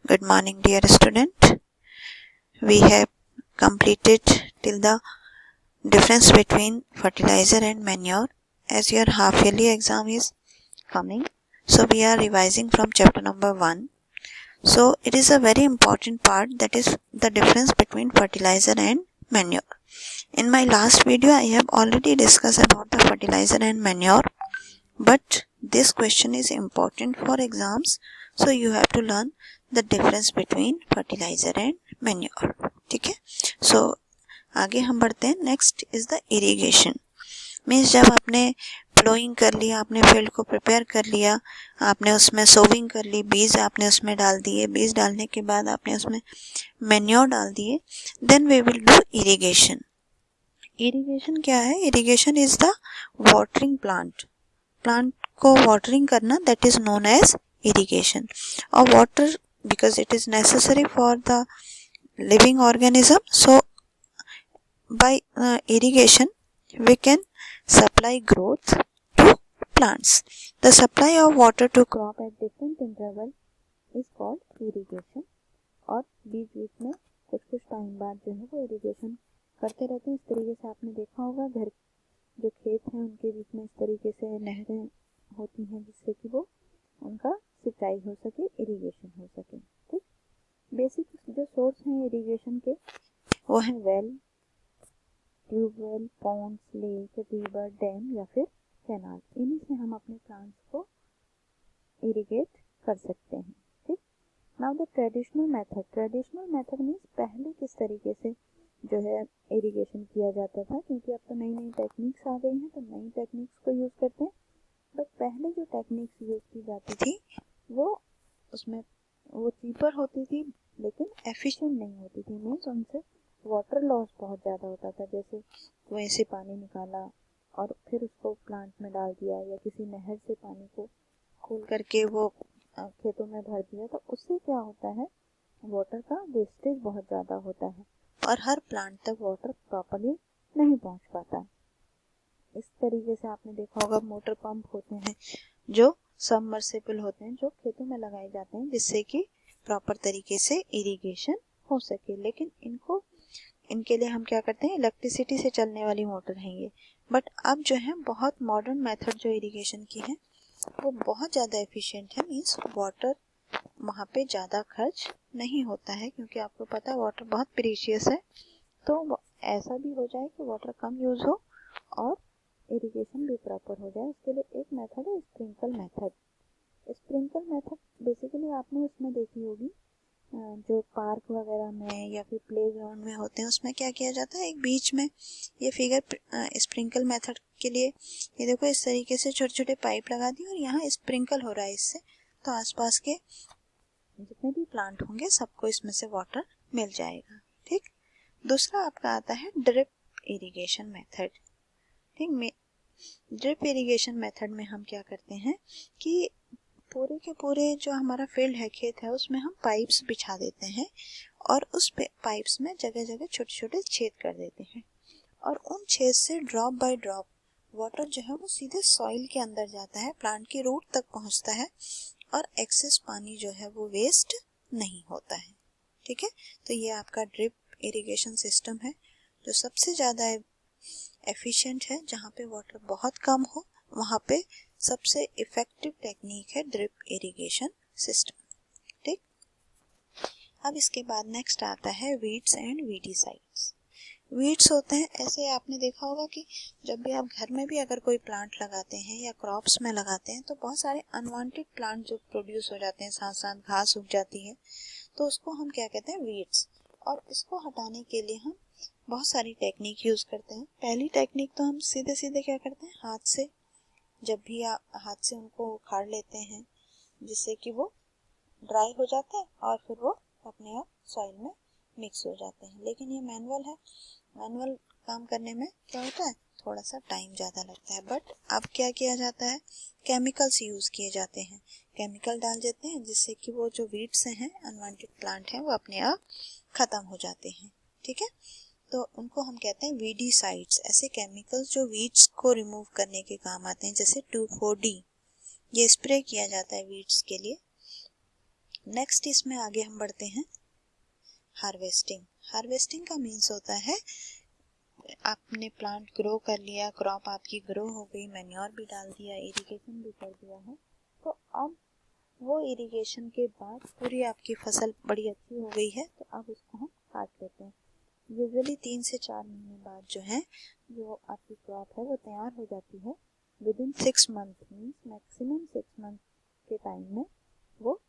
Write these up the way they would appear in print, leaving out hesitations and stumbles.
Good morning, dear student. We have completed till the difference between fertilizer and manure. As your half yearly exam is coming, so we are revising from chapter number 1. So it is a very important part, that is the difference between fertilizer and manure. In my last video I have already discussed about the fertilizer and manure, but this question is important for exams, so you have to learn the difference between fertilizer and manure. ठीक है, सो आगे हम बढ़ते हैं. Next is the irrigation. Means जब आपने flowing कर लिया, आपने फील्ड को प्रिपेयर कर लिया, आपने उसमें सोविंग कर ली, बीज आपने उसमें डाल दिए, बीज डालने के बाद आपने उसमें मैन्योर डाल दिए, then we will do irrigation. Irrigation क्या है? Irrigation is the watering plant को वाटरिंग करना, that is known as irrigation. और water because it is necessary for the living organism, so by irrigation we can supply growth to plants. The supply of water to crop at different interval is called irrigation. और बीच बीच में कुछ time बाद जो है वो irrigation करते रहते हैं. इस तरीके से आपने देखा होगा घर जो खेत हैं उनके बीच में इस तरीके से नहरें होती हैं जिससे कि वो उनका सिंचाई हो सके, इरिगेशन हो सके. ठीक, बेसिक जो सोर्स हैं इरिगेशन के वो हैं well, tubewell, ponds, lake, river, dam या फिर कैनाल. इन्हीं से हम अपने प्लांट्स को इरिगेट कर सकते हैं. ठीक, now the traditional method means पहले किस तरीके से जो है इरिगेशन किया जाता था, क्योंकि अब तो नई नई टेक्निक्स आ गई हैं तो नई टेक्निक्स को यूज़ करते हैं. बट पहले जो टेक्निक्स यूज़ की जाती थी वो उसमें वो चीपर होती थी लेकिन एफिशिएंट नहीं होती थी. मीन्स उनसे वाटर लॉस बहुत ज़्यादा होता था. जैसे कुएं से पानी निकाला और फिर उसको प्लांट में डाल दिया, या किसी नहर से पानी को खोल करके वो खेतों में भर दिया, तो उससे क्या होता है, वाटर का वेस्टेज बहुत ज़्यादा होता है और हर प्लांट तक वाटर प्रॉपर्ली नहीं पहुंच पाता. इस तरीके से आपने देखा होगा मोटर पंप होते हैं जो सबमर्सिबल होते हैं जो खेतों में लगाए जाते हैं जिससे कि प्रॉपर तरीके से इरिगेशन हो सके. लेकिन इनके लिए हम क्या करते हैं, इलेक्ट्रिसिटी से चलने वाली मोटर हैं ये. बट अब जो है बहुत मॉडर्न मेथड जो इरिगेशन की है वो बहुत ज़्यादा एफिशिएंट है. मीन्स वाटर वहाँ पे ज़्यादा खर्च नहीं होता है, क्योंकि आपको पता है वाटर बहुत प्रीशियस है. तो ऐसा भी हो जाए कि वाटर कम यूज़ हो और इरिगेशन भी प्रॉपर हो जाए. उसके लिए एक मेथड है sprinkle method. Sprinkle method basically आपने उसमें देखी होगी जो पार्क वगैरह में या फिर प्ले ग्राउंड में होते हैं, उसमें क्या किया जाता है, एक बीच में ये फिगर स्प्रिंकल मेथड के लिए ये देखो इस तरीके से छोटे छोटे पाइप लगा दी और यहाँ स्प्रिंकल हो रहा है इससे, तो आसपास के जितने भी प्लांट होंगे सबको इसमें से वाटर मिल जाएगा. ठीक, दूसरा आपका आता है ड्रिप इरिगेशन मेथड. ठीक, ड्रिप इरिगेशन मेथड में हम क्या करते हैं कि पूरे के पूरे जो हमारा फील्ड है, खेत है, उसमें हम पाइप्स बिछा देते हैं और उस पाइप्स में जगह जगह छोटे छोटे छेद कर देते हैं और उन छेद से ड्रॉप बाय ड्रॉप वाटर जो है वो सीधे सॉइल के अंदर जाता है, प्लांट की रूट तक पहुंचता है और एक्सेस पानी जो है वो वेस्ट नहीं होता है. ठीक है, तो ये आपका ड्रिप इरिगेशन सिस्टम है जो सबसे ज़्यादा एफिशिएंट है. जहाँ पे वाटर बहुत कम हो वहाँ पे सबसे इफेक्टिव टेक्निक है ड्रिप इरिगेशन सिस्टम. ठीक, अब इसके बाद नेक्स्ट आता है वीड्स एंड वीडीसाइड्स. वीड्स होते हैं ऐसे, आपने देखा होगा कि जब भी आप घर में भी अगर कोई प्लांट लगाते हैं या क्रॉप्स में लगाते हैं तो बहुत सारे अनवांटेड प्लांट जो प्रोड्यूस हो जाते हैं, साथ साथ घास उग जाती है, तो उसको हम क्या कहते हैं, वीड्स. और इसको हटाने के लिए हम बहुत सारी टेक्निक यूज़ करते हैं. पहली टेक्निक तो हम सीधे सीधे क्या करते हैं, हाथ से, जब भी आप हाथ से उनको उखाड़ लेते हैं जिससे कि वो ड्राई हो जाते हैं और फिर वो अपने आप सॉइल में मिक्स हो जाते हैं. लेकिन ये मैनुअल है, मैनुअल काम करने में क्या होता है, थोड़ा सा टाइम ज़्यादा लगता है. बट अब क्या किया जाता है, केमिकल्स यूज़ किए जाते हैं, केमिकल डाल देते हैं जिससे कि वो जो वीड्स हैं, अनवांटेड प्लांट हैं, वो अपने आप ख़त्म हो जाते हैं. ठीक है, तो उनको हम कहते हैं वीडीसाइड्स. ऐसे केमिकल्स जो वीड्स को रिमूव करने के काम आते हैं, जैसे 2,4-D, ये स्प्रे किया जाता है वीड्स के लिए. नेक्स्ट इसमें आगे हम बढ़ते हैं हार्वेस्टिंग। हार्वेस्टिंग का मीन्स होता है आपने प्लांट ग्रो कर लिया, क्रॉप आपकी ग्रो हो गई, मैन्योर भी डाल दिया, इरिगेशन भी कर दिया है, तो अब वो इरिगेशन के बाद पूरी आपकी फसल बड़ी अच्छी हो गई है, तो अब उसको हम काट लेते हैं। यूजुअली 3 से 4 महीने बाद जो है जो आपकी क्रॉप है वो तैयार हो जाती है। With in 6 month means maximum 6 month के टाइम में वो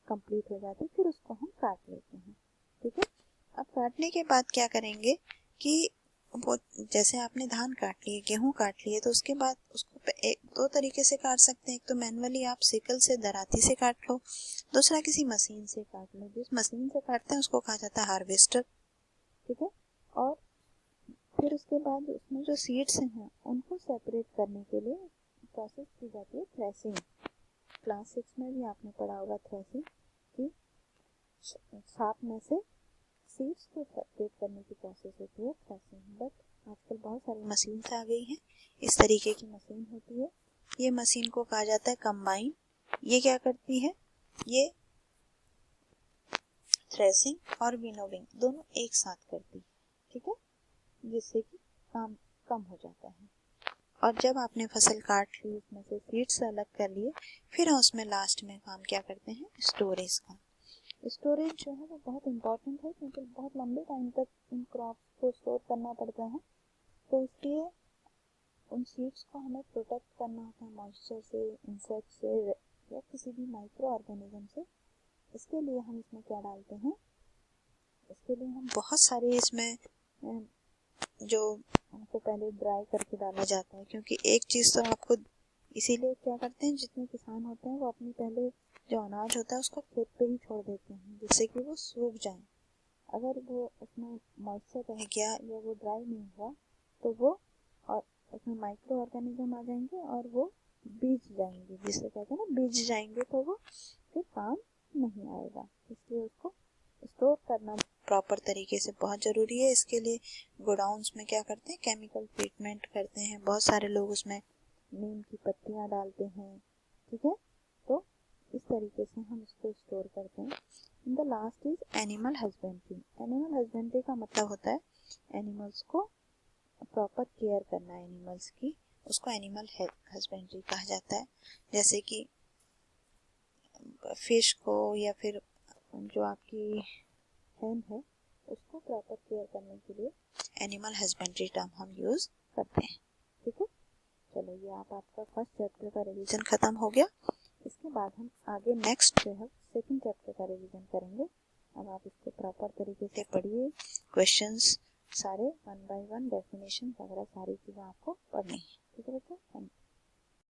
कंप्लीट हो जाती है, फिर उसको हम काट लेते हैं। ठीक है, अब काटने के बाद क्या करेंगे कि वो जैसे आपने धान काट लिए, गेहूं काट लिए, तो उसके बाद उसको एक दो तरीके से काट सकते हैं। एक तो मैनुअली आप सिकल से दराती से काट लो, दूसरा किसी मशीन से काट लो। जिस मशीन से काटते हैं उसको कहा जाता है हार्वेस्टर। ठीक है, और फिर उसके बाद उसमें जो सीड्स हैं उनको सेपरेट करने के लिए प्रोसेस की जाती है थ्रेसिंग। क्लास 6 में भी आपने पढ़ा होगा थ्रेसिंग कि साफ में से सीड्स को सेपरेट करने की प्रोसेस होती है थ्रेसिंग। बट आजकल बहुत सारी मशीन आ गई हैं, इस तरीके की मशीन होती है। ये मशीन को कहा जाता है कंबाइन। ये क्या करती है, ये थ्रेसिंग और विनोविंग दोनों एक साथ करती है। ठीक है, जिससे कि काम कम हो जाता है। और जब आपने फसल काट ली, उसमें से सीड्स अलग कर लिए, फिर उसमें लास्ट में काम क्या करते हैं, स्टोरेज का। स्टोरेज जो है वो बहुत इंपॉर्टेंट है, क्योंकि बहुत लंबे टाइम तक इन क्रॉप्स को स्टोर करना पड़ता है, तो इसलिए उन सीड्स को हमें प्रोटेक्ट करना होता है मॉइस्चर से, इंसेक्ट से या किसी भी माइक्रो ऑर्गेनिज्म से। इसके लिए हम इसमें क्या डालते हैं, इसके लिए हम बहुत सारे इसमें जो हमको पहले ड्राई करके डाला जाता है, क्योंकि एक चीज़ तो आपको, इसीलिए क्या करते हैं जितने किसान होते हैं वो अपनी पहले जो अनाज होता है उसको खेत पे ही छोड़ देते हैं, जिससे कि वो सूख जाए। अगर वो उसमें मॉइस्चर रह गया या वो ड्राई नहीं हुआ तो वो और उसमें माइक्रो ऑर्गेनिज्म आ जाएंगे और वो बीज जाएंगे, जिसे कहते हैं ना बीज जाएंगे, तो वो फिर काम नहीं आएगा। इसलिए उसको स्टोर करना प्रॉपर तरीके से बहुत ज़रूरी है। इसके लिए गोडाउन्स में क्या करते हैं, केमिकल ट्रीटमेंट करते हैं, बहुत सारे लोग उसमें नीम की पत्तियां डालते हैं। ठीक है, तो इस तरीके से हम इसको स्टोर करते हैं। In the last is animal husbandry. Animal husbandry का मतलब होता है एनिमल्स को प्रॉपर केयर करना है एनिमल्स की, उसको एनिमल हस्बेंड्री कहा जाता है। जैसे कि फिश को या फिर जो आपकी हैन है उसको प्रॉपर केयर करने के लिए एनिमल हस्बेंड्री टर्म हम यूज़ करते हैं। ठीक है, चलो ये आपका फर्स्ट चैप्टर का रिवीजन खत्म हो गया। इसके बाद हम आगे नेक्स्ट जो है सेकंड चैप्टर का रिवीजन करेंगे। अब आप इसको प्रॉपर तरीके से पढ़िए, क्वेश्चंस सारे 1 बाय 1, डेफिनेशन वगैरह सारी चीज़ें आपको पढ़नी है। ठीक है बच्चों।